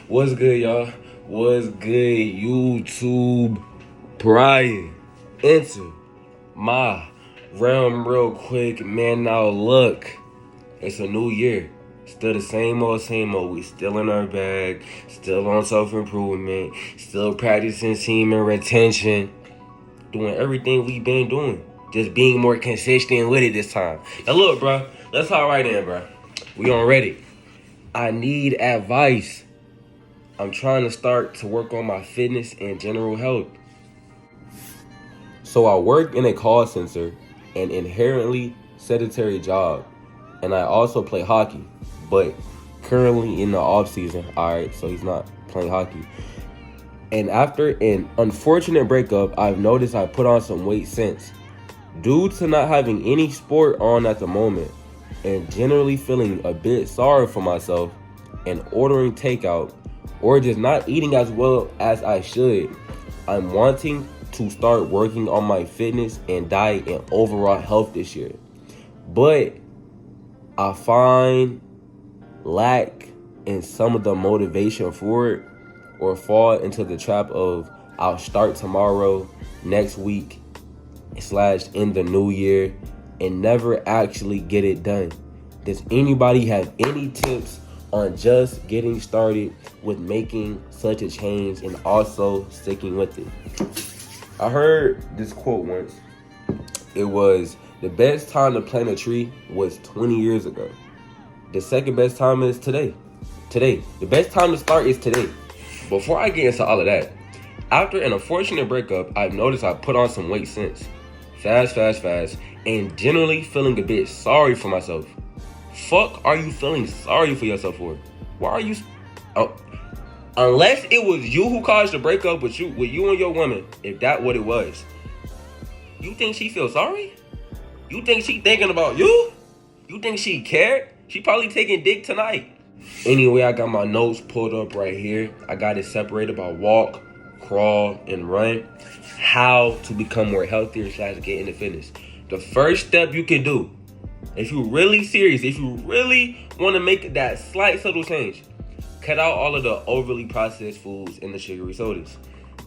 What's good, y'all? What's good, YouTube? Pariah, enter my realm real quick, man. Now look, it's a new year. Still the same old, same old. We still in our bag, still on self-improvement, still practicing team and retention, doing everything we been doing. Just being more consistent with it this time. Now look, bro, let's hop right in, bro. We on Reddit. I need advice. I'm trying to start to work on my fitness and general health. So I work in a call center, an inherently sedentary job, and I also play hockey, but currently in the off season. Alright, so he's not playing hockey. And after an unfortunate breakup, I've noticed I put on some weight since. Due to not having any sport on at the moment, and generally feeling a bit sorry for myself, and ordering takeout, or just not eating as well as I should, I'm wanting to start working on my fitness and diet and overall health this year. But I find lack in some of the motivation for it, or fall into the trap of I'll start tomorrow, next week, / in the new year, and never actually get it done. Does anybody have any tips on just getting started with making such a change and also sticking with it? I heard this quote once. It was, the best time to plant a tree was 20 years ago. The second best time is today. Today. The best time to start is today. Before I get into all of that, after an unfortunate breakup, I've noticed I put on some weight since. Fast, and generally feeling a bit sorry for myself. Fuck are you feeling sorry for yourself for? Why are you... unless it was you who caused the breakup with you and your woman, if that what it was, you think she feels sorry? You think she thinking about you? You think she cared? She probably taking dick tonight. Anyway, I got my notes pulled up right here. I got it separated by walk, crawl, and run. How to become more healthier / get into fitness. The first step you can do, if you're really serious, if you really want to make that slight subtle change, cut out all of the overly processed foods and the sugary sodas.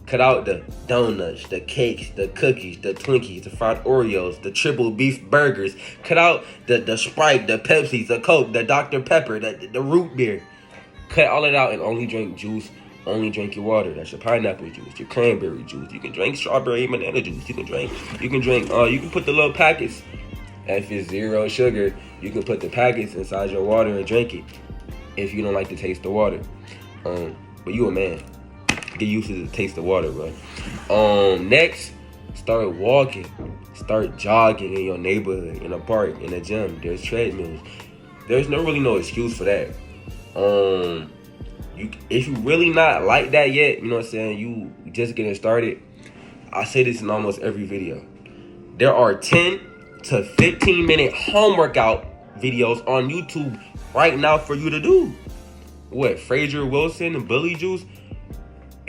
Cut out the donuts, the cakes, the cookies, the Twinkies, the fried Oreos, the triple beef burgers. Cut out the Sprite, the Pepsis, the Coke, the Dr. Pepper, the root beer. Cut all it out and only drink juice. Only drink your water. That's your pineapple juice, your cranberry juice. You can drink strawberry and banana juice. You can put the little packets. If it's 0 sugar, you can put the packets inside your water and drink it. If you don't like the taste of water. But you a man. Get used to the taste of water, bro. Next, start walking. Start jogging in your neighborhood, in a park, in a gym. There's treadmills. There's no excuse for that. If you really not like that yet, you know what I'm saying, you just getting started, I say this in almost every video. There are 10 to 15 minute home workout videos on YouTube right now for you to do. What, Fraser Wilson and Billy Juice?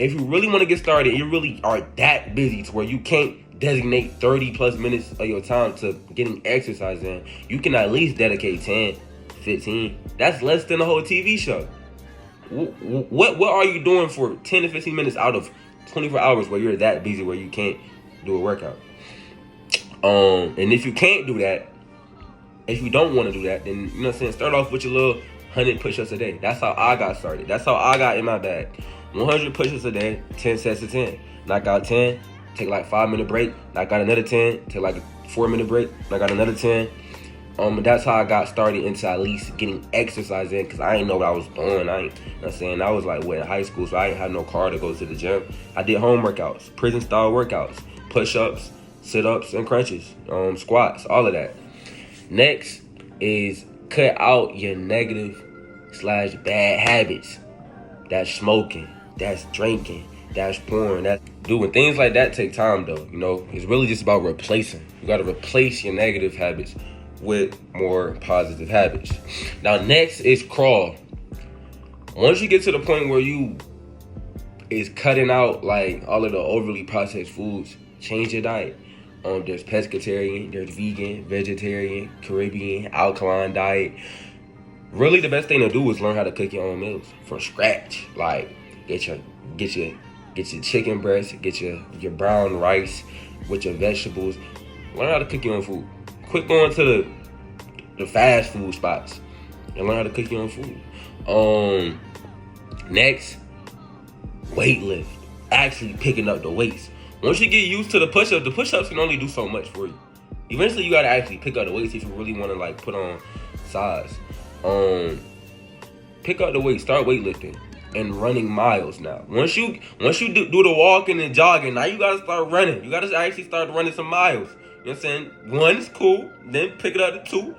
If you really want to get started, you really are that busy to where you can't designate 30 plus minutes of your time to getting exercise in, you can at least dedicate 10, 15. That's less than a whole TV show. What are you doing for 10 to 15 minutes out of 24 hours where you're that busy where you can't do a workout? And if you can't do that, if you don't want to do that, then, you know what I'm saying, start off with your little 100 push-ups a day. That's how I got started. That's how I got in my bag. 100 push-ups a day, 10 sets of 10. Knock out 10, take like 5-minute break. Knock out another 10, take like a 4-minute break. Knock out another 10. That's how I got started into at least getting exercise in, because I didn't know what I was doing. You know what I'm saying? I was like, in high school, so I didn't have no car to go to the gym. I did home workouts, prison-style workouts, push-ups, sit-ups, and crunches, squats, all of that. Next is cut out your negative / bad habits. That's smoking, that's drinking, that's porn, that's doing things like that. Take time though, you know. It's really just about replacing. You gotta replace your negative habits with more positive habits. Now next is crawl. Once you get to the point where you is cutting out like all of the overly processed foods, change your diet. There's pescatarian, there's vegan, vegetarian, Caribbean, alkaline diet. Really, the best thing to do is learn how to cook your own meals from scratch. Like, get your chicken breast, get your brown rice with your vegetables. Learn how to cook your own food. Quit going to the fast food spots and learn how to cook your own food. Next, weight lift. Actually picking up the weights. Once you get used to the push-ups can only do so much for you. Eventually, you gotta actually pick up the weights if you really want to like put on size. Pick up the weight. Start weightlifting and running miles now. Once you do the walking and jogging, now you gotta start running. You gotta actually start running some miles. You know what I'm saying? One is cool. Then pick it up to 2.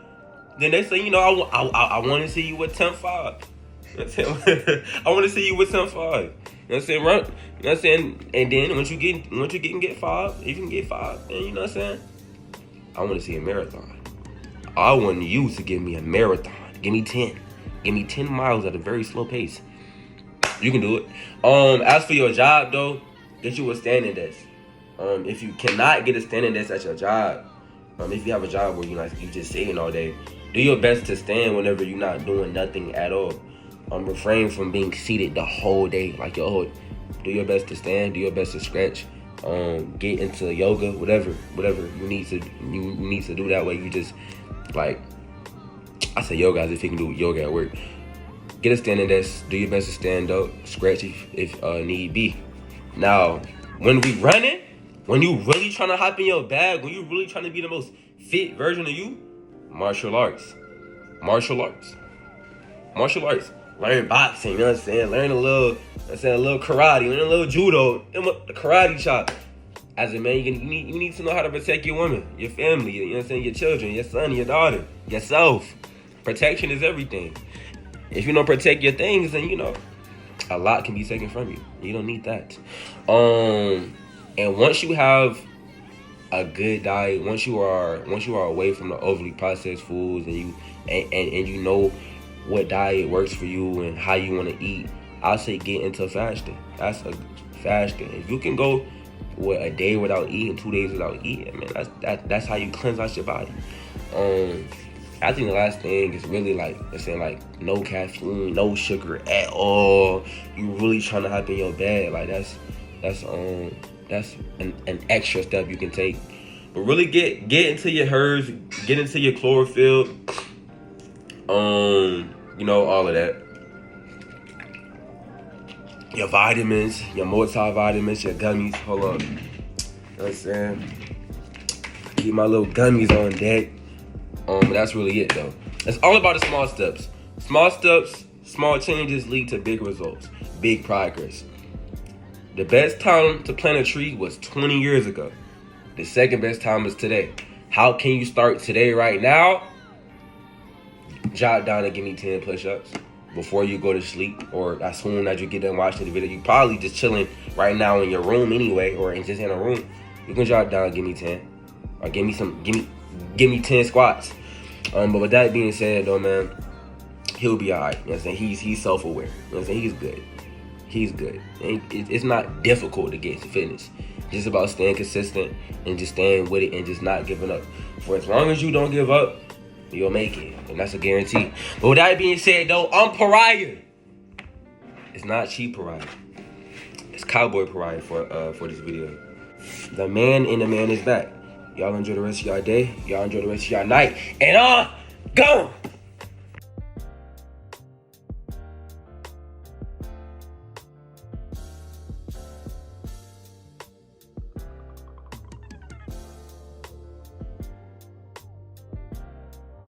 Then they say, you know, I want to see you with 10.5. You know what I'm saying? I want to see you with 10.5. You know what I'm saying? Run. You know what I'm saying? And then once you get 5, if you can get 5, then you know what I'm saying? I want to see a marathon. I want you to give me a marathon. Give me 10. Give me 10 miles at a very slow pace. You can do it. As for your job though, get you a standing desk. If you cannot get a standing desk at your job, if you have a job where you just sitting all day, do your best to stand whenever you're not doing nothing at all. Refrain from being seated the whole day. Like do your best to stand. Do your best to stretch. Get into yoga, whatever you need to do. That way you just like, I say yoga as if you can do yoga at work. Get a standing desk. Do your best to stand up. Stretch if need be. Now, when we running, when you really trying to hop in your bag, when you really trying to be the most fit version of you, martial arts. Learn boxing, you know what I'm saying? Learn a little karate, learn a little judo, the karate chop. As a man, you need to know how to protect your woman, your family, you know what I'm saying? Your children, your son, your daughter, yourself. Protection is everything. If you don't protect your things, then you know a lot can be taken from you. You don't need that. And once you have a good diet, once you are away from the overly processed foods, and you know what diet works for you and how you want to eat, I'll say get into fasting. Fasting. If you can go a day without eating, 2 days without eating, man, that's how you cleanse out your body. I think the last thing is really like no caffeine, no sugar at all. You really trying to hop in your bed, like that's an extra step you can take. But really get into your herbs, get into your chlorophyll, you know, all of that. Your vitamins, your multivitamins, your gummies. Hold on. You know what I'm saying? Keep my little gummies on deck. But that's really it though. It's all about the small steps. Small steps, small changes lead to big results, big progress. The best time to plant a tree was 20 years ago. The second best time is today. How can you start today right now? Jot down and give me 10 push-ups before you go to sleep, or as soon as you get done watching the video. You probably just chilling right now in your room anyway, or just in a room. You can jot down and give me 10. Or give me 10 squats. But with that being said though, man, he'll be alright. You know what I'm saying? He's self-aware. You know what I'm saying? He's good. And it's not difficult to get to fitness. It's just about staying consistent and just staying with it and just not giving up. For as long as you don't give up, you'll make it. And that's a guarantee. But with that being said though, I'm Pariah. It's not cheap Pariah. It's Cowboy Pariah for this video. The man in the man is back. Y'all enjoy the rest of y'all day. Y'all enjoy the rest of y'all night. And gone.